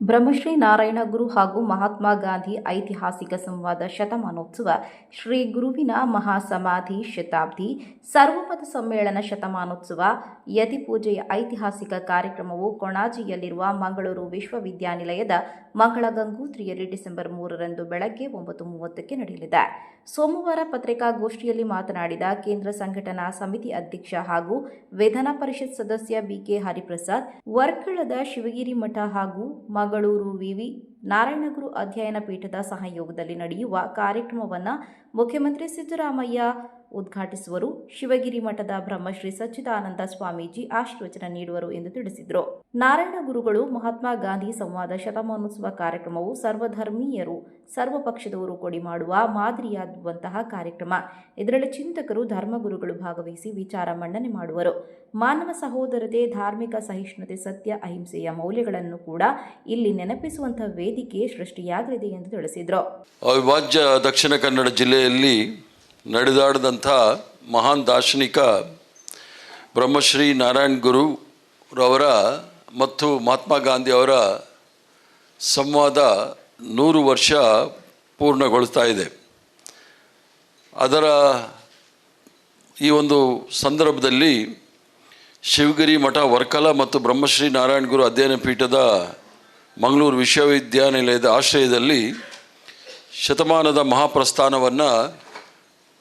ಬ್ರಹ್ಮಶ್ರೀ ನಾರಾಯಣ ಗುರು ಹಾಗೂ ಮಹಾತ್ಮ ಗಾಂಧಿ ಐತಿಹಾಸಿಕ ಸಂವಾದ ಶತಮಾನೋತ್ಸವ, ಶ್ರೀ ಗುರುವಿನ ಮಹಾಸಮಾಧಿ ಶತಾಬ್ದಿ, ಸರ್ವಮತ ಸಮ್ಮೇಳನ ಶತಮಾನೋತ್ಸವ, ಯತಿಪೂಜೆಯ ಐತಿಹಾಸಿಕ ಕಾರ್ಯಕ್ರಮವು ಕೊಣಾಜಿಯಲ್ಲಿರುವ ಮಂಗಳೂರು ವಿಶ್ವವಿದ್ಯಾನಿಲಯದ ಮಂಗಳ ಗಂಗೋತ್ರಿಯಲ್ಲಿ ಡಿಸೆಂಬರ್ 3ರಂದು ಬೆಳಗ್ಗೆ 9:30ಕ್ಕೆ ನಡೆಯಲಿದೆ. ಸೋಮವಾರ ಪತ್ರಿಕಾಗೋಷ್ಠಿಯಲ್ಲಿ ಮಾತನಾಡಿದ ಕೇಂದ್ರ ಸಂಘಟನಾ ಸಮಿತಿ ಅಧ್ಯಕ್ಷ ಹಾಗೂ ವಿಧಾನ ಪರಿಷತ್ ಸದಸ್ಯ ಬಿಕೆ ಹರಿಪ್ರಸಾದ್, ವರ್ಕಳದ ಶಿವಗಿರಿ ಮಠ ಹಾಗೂ ಮಂಗಳೂರು ವಿವಿ ನಾರಾಯಣಗುರು ಅಧ್ಯಯನ ಪೀಠದ ಸಹಯೋಗದಲ್ಲಿ ನಡೆಯುವ ಕಾರ್ಯಕ್ರಮವನ್ನು ಮುಖ್ಯಮಂತ್ರಿ ಸಿದ್ದರಾಮಯ್ಯ ಉದ್ಘಾಟಿಸುವರು. ಶಿವಗಿರಿ ಮಠದ ಬ್ರಹ್ಮಶ್ರೀ ಸಚ್ಚಿದಾನಂದ ಸ್ವಾಮೀಜಿ ಆಶೀರ್ವಚನ ನೀಡುವರು ಎಂದು ತಿಳಿಸಿದರು. ನಾರಾಯಣ ಗುರುಗಳು ಮಹಾತ್ಮ ಗಾಂಧಿ ಸಂವಾದ ಶತಮಾನೋತ್ಸವ ಕಾರ್ಯಕ್ರಮವು ಸರ್ವಧರ್ಮೀಯರು, ಸರ್ವ ಪಕ್ಷದವರು ಕೊಡಿ ಮಾಡುವ ಮಾದರಿಯಾಗುವಂತಹ ಕಾರ್ಯಕ್ರಮ. ಇದರಲ್ಲಿ ಚಿಂತಕರು, ಧರ್ಮಗುರುಗಳು ಭಾಗವಹಿಸಿ ವಿಚಾರ ಮಂಡನೆ ಮಾಡುವರು. ಮಾನವ ಸಹೋದರತೆ, ಧಾರ್ಮಿಕ ಸಹಿಷ್ಣುತೆ, ಸತ್ಯ, ಅಹಿಂಸೆಯ ಮೌಲ್ಯಗಳನ್ನು ಕೂಡ ಇಲ್ಲಿ ನೆನಪಿಸುವಂತಹ ವೇದಿಕೆ ಸೃಷ್ಟಿಯಾಗಲಿದೆ ಎಂದು ತಿಳಿಸಿದರು. ಅವಿಭಾಜ್ಯ ದಕ್ಷಿಣ ಕನ್ನಡ ಜಿಲ್ಲೆಯಲ್ಲಿ ನಡೆದಾಡಿದಂಥ ಮಹಾನ್ ದಾರ್ಶನಿಕ ಬ್ರಹ್ಮಶ್ರೀ ನಾರಾಯಣ ಗುರುರವರ ಮತ್ತು ಮಹಾತ್ಮ ಗಾಂಧಿಯವರ ಸಂವಾದ 100 ವರ್ಷ ಪೂರ್ಣಗೊಳ್ತಾ ಇದೆ. ಅದರ ಈ ಒಂದು ಸಂದರ್ಭದಲ್ಲಿ ಶಿವಗಿರಿ ಮಠ ವರ್ಕಲ ಮತ್ತು ಬ್ರಹ್ಮಶ್ರೀ ನಾರಾಯಣ ಗುರು ಅಧ್ಯಯನ ಪೀಠದ ಮಂಗಳೂರು ವಿಶ್ವವಿದ್ಯಾನಿಲಯದ ಆಶ್ರಯದಲ್ಲಿ ಶತಮಾನದ ಮಹಾಪ್ರಸ್ಥಾನವನ್ನು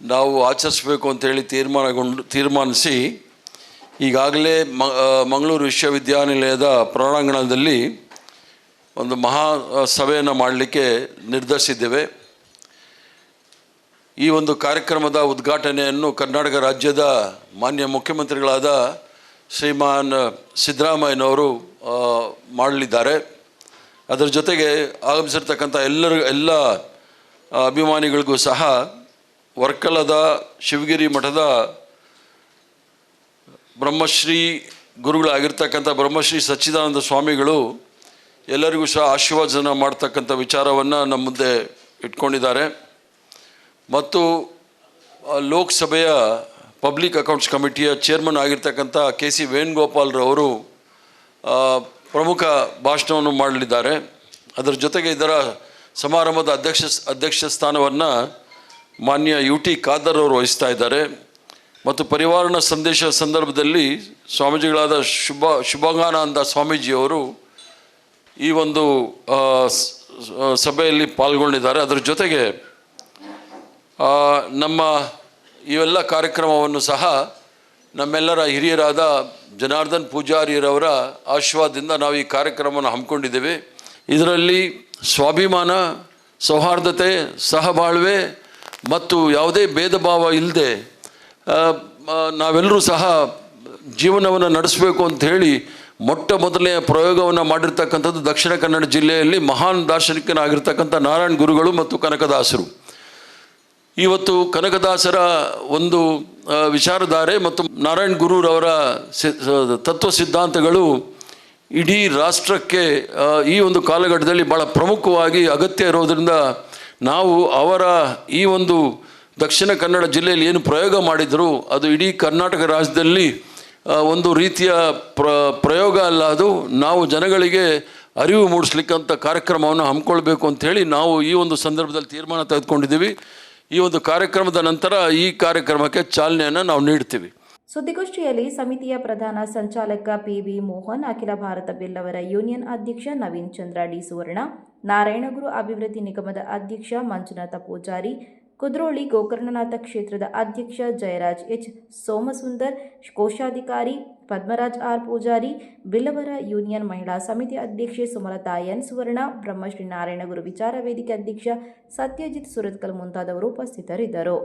ನಾವು ಆಚರಿಸಬೇಕು ಅಂತೇಳಿ ತೀರ್ಮಾನಿಸಿ ಈಗಾಗಲೇ ಮಂಗಳೂರು ವಿಶ್ವವಿದ್ಯಾನಿಲಯದ ಪ್ರಾಂಗಣದಲ್ಲಿ ಒಂದು ಮಹಾ ಸಭೆಯನ್ನು ಮಾಡಲಿಕ್ಕೆ ನಿರ್ಧರಿಸಿದ್ದೇವೆ. ಈ ಒಂದು ಕಾರ್ಯಕ್ರಮದ ಉದ್ಘಾಟನೆಯನ್ನು ಕರ್ನಾಟಕ ರಾಜ್ಯದ ಮಾನ್ಯ ಮುಖ್ಯಮಂತ್ರಿಗಳಾದ ಶ್ರೀಮಾನ್ ಸಿದ್ದರಾಮಯ್ಯನವರು ಮಾಡಲಿದ್ದಾರೆ. ಅದರ ಜೊತೆಗೆ ಆಗಮಿಸಿರ್ತಕ್ಕಂಥ ಎಲ್ಲ ಅಭಿಮಾನಿಗಳಿಗೂ ಸಹ ವರ್ಕಲದ ಶಿವಗಿರಿ ಮಠದ ಬ್ರಹ್ಮಶ್ರೀ ಗುರುಗಳಾಗಿರ್ತಕ್ಕಂಥ ಬ್ರಹ್ಮಶ್ರೀ ಸಚ್ಚಿದಾನಂದ ಸ್ವಾಮಿಗಳು ಎಲ್ಲರಿಗೂ ಸಹ ಆಶೀರ್ವಚನ ಮಾಡ್ತಕ್ಕಂಥ ವಿಚಾರವನ್ನು ನಮ್ಮ ಮುಂದೆ ಇಟ್ಕೊಂಡಿದ್ದಾರೆ. ಮತ್ತು ಲೋಕಸಭೆಯ ಪಬ್ಲಿಕ್ ಅಕೌಂಟ್ಸ್ ಕಮಿಟಿಯ ಚೇರ್ಮನ್ ಆಗಿರ್ತಕ್ಕಂಥ KC ವೇಣುಗೋಪಾಲ್ರವರು ಪ್ರಮುಖ ಭಾಷಣವನ್ನು ಮಾಡಲಿದ್ದಾರೆ. ಅದರ ಜೊತೆಗೆ ಇದರ ಸಮಾರಂಭದ ಅಧ್ಯಕ್ಷ ಸ್ಥಾನವನ್ನು ಮಾನ್ಯ UT ಖಾದರ್ ಅವರು ವಹಿಸ್ತಾ ಇದ್ದಾರೆ. ಮತ್ತು ಪರಿವಾರಣ ಸಂದೇಶ ಸಂದರ್ಭದಲ್ಲಿ ಸ್ವಾಮೀಜಿಗಳಾದ ಶುಭಾಂಗಾನಂದ ಸ್ವಾಮೀಜಿಯವರು ಈ ಒಂದು ಸಭೆಯಲ್ಲಿ ಪಾಲ್ಗೊಂಡಿದ್ದಾರೆ. ಅದರ ಜೊತೆಗೆ ನಮ್ಮ ಇವೆಲ್ಲ ಕಾರ್ಯಕ್ರಮವನ್ನು ಸಹ ನಮ್ಮೆಲ್ಲರ ಹಿರಿಯರಾದ ಜನಾರ್ದನ್ ಪೂಜಾರಿಯವರ ಆಶೀರ್ವಾದದಿಂದ ನಾವು ಈ ಕಾರ್ಯಕ್ರಮವನ್ನು ಹಮ್ಮಿಕೊಂಡಿದ್ದೇವೆ. ಇದರಲ್ಲಿ ಸ್ವಾಭಿಮಾನ, ಸೌಹಾರ್ದತೆ, ಸಹಬಾಳ್ವೆ ಮತ್ತು ಯಾವುದೇ ಭೇದ ಭಾವ ಇಲ್ಲದೆ ನಾವೆಲ್ಲರೂ ಸಹ ಜೀವನವನ್ನು ನಡೆಸಬೇಕು ಅಂಥೇಳಿ ಮೊದಲನೆಯ ಪ್ರಯೋಗವನ್ನು ಮಾಡಿರ್ತಕ್ಕಂಥದ್ದು ದಕ್ಷಿಣ ಕನ್ನಡ ಜಿಲ್ಲೆಯಲ್ಲಿ ಮಹಾನ್ ದಾರ್ಶನಿಕನಾಗಿರ್ತಕ್ಕಂಥ ನಾರಾಯಣ ಗುರುಗಳು ಮತ್ತು ಕನಕದಾಸರು. ಇವತ್ತು ಕನಕದಾಸರ ಒಂದು ವಿಚಾರಧಾರೆ ಮತ್ತು ನಾರಾಯಣ ಗುರುರವರ ತತ್ವ ಸಿದ್ಧಾಂತಗಳು ಇಡೀ ರಾಷ್ಟ್ರಕ್ಕೆ ಈ ಒಂದು ಕಾಲಘಟ್ಟದಲ್ಲಿ ಭಾಳ ಪ್ರಮುಖವಾಗಿ ಅಗತ್ಯ ಇರೋದರಿಂದ ನಾವು ಅವರ ಈ ಒಂದು ದಕ್ಷಿಣ ಕನ್ನಡ ಜಿಲ್ಲೆಯಲ್ಲಿ ಏನು ಪ್ರಯೋಗ ಮಾಡಿದರು ಅದು ಇಡೀ ಕರ್ನಾಟಕ ರಾಜ್ಯದಲ್ಲಿ ಒಂದು ರೀತಿಯ ಪ್ರಯೋಗ ಅಲ್ಲ, ಅದು ನಾವು ಜನಗಳಿಗೆ ಅರಿವು ಮೂಡಿಸ್ಲಿಕ್ಕಂಥ ಕಾರ್ಯಕ್ರಮವನ್ನು ಹಮ್ಮಿಕೊಳ್ಬೇಕು ಅಂಥೇಳಿ ನಾವು ಈ ಒಂದು ಸಂದರ್ಭದಲ್ಲಿ ತೀರ್ಮಾನ ತೆಗೆದುಕೊಂಡಿದ್ದೀವಿ. ಈ ಒಂದು ಕಾರ್ಯಕ್ರಮದ ನಂತರ ಈ ಕಾರ್ಯಕ್ರಮಕ್ಕೆ ಚಾಲನೆಯನ್ನು ನಾವು ನೀಡ್ತೀವಿ. ಸುದ್ದಿಗೋಷ್ಠಿಯಲ್ಲಿ ಸಮಿತಿಯ ಪ್ರಧಾನ ಸಂಚಾಲಕ PV ಮೋಹನ್, ಅಖಿಲ ಭಾರತ ಬಿಲ್ಲವರ ಯೂನಿಯನ್ ಅಧ್ಯಕ್ಷ ನವೀನ್ ಚಂದ್ರ ಡಿ ಸುವರ್ಣ, ನಾರಾಯಣಗುರು ಅಭಿವೃದ್ಧಿ ನಿಗಮದ ಅಧ್ಯಕ್ಷ ಮಂಜುನಾಥ ಪೂಜಾರಿ, ಕುದ್ರೋಳಿ ಗೋಕರ್ಣನಾಥ ಕ್ಷೇತ್ರದ ಅಧ್ಯಕ್ಷ ಜಯರಾಜ್ H ಸೋಮಸುಂದರ್, ಕೋಶಾಧಿಕಾರಿ ಪದ್ಮರಾಜ್ R ಪೂಜಾರಿ, ಬಿಲ್ಲವರ ಯೂನಿಯನ್ ಮಹಿಳಾ ಸಮಿತಿ ಅಧ್ಯಕ್ಷೆ ಸುಮಲತಾ N ಸುವರ್ಣ, ಬ್ರಹ್ಮಶ್ರೀ ನಾರಾಯಣಗುರು ವಿಚಾರ ವೇದಿಕೆ ಅಧ್ಯಕ್ಷ ಸತ್ಯಜಿತ್ ಸುರತ್ಕಲ್ ಮುಂತಾದವರು ಉಪಸ್ಥಿತರಿದ್ದರು.